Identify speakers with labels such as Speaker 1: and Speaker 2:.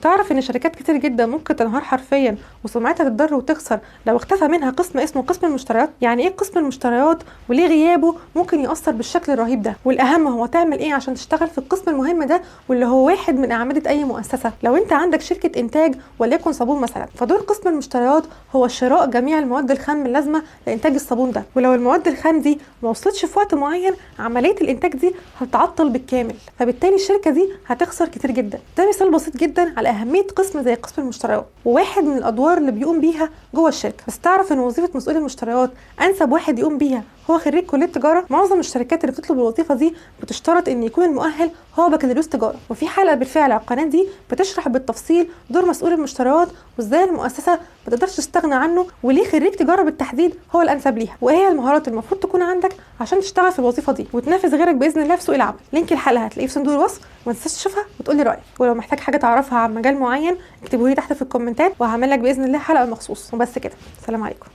Speaker 1: تعرف ان شركات كتير جدا ممكن تنهار حرفيا وسمعتها تتضر وتخسر لو اختفى منها قسم اسمه قسم المشتريات؟ يعني ايه قسم المشتريات وليه غيابه ممكن يأثر بالشكل الرهيب ده؟ والاهم هو تعمل ايه عشان تشتغل في القسم المهم ده واللي هو واحد من اعمدة اي مؤسسة. لو انت عندك شركة انتاج وليكن صابون مثلا، فدور قسم المشتريات هو شراء جميع المواد الخام اللازمة لانتاج الصابون ده، ولو المواد الخام دي ما وصلتش في وقت معين عملية الانتاج دي هتتعطل بالكامل، فبالتالي الشركة دي هتخسر كتير جدا. ده مثال بسيط جدا على اهميه قسم زي قسم المشتريات وواحد من الادوار اللي بيقوم بيها جوه الشركه. بس تعرف ان وظيفه مسؤول المشتريات انسب واحد يقوم بيها هو خريج كليه تجاره. معظم الشركات اللي بتطلب الوظيفه دي بتشترط ان يكون المؤهل هو بكالوريوس تجاره، وفي حلقه بالفعل على القناه دي بتشرح بالتفصيل دور مسؤول المشتريات وازاي المؤسسه ما تقدرش تستغنى عنه وليه خريج تجاره بالتحديد هو الانسب ليها، وايه هي المهارات المفروض تكون عندك عشان تشتغل في الوظيفه دي وتنافس غيرك باذن الله في سوق العمل. لينك الحلقه هتلاقيه في صندوق الوصف، وما تنساش تشوفها وتقول لي رايك. ولو محتاج حاجه تعرفها عن مجال معين اكتبه لي تحت في الكومنتات وهعمل لك باذن الله حلقه مخصوص. وبس كده، سلام عليكم.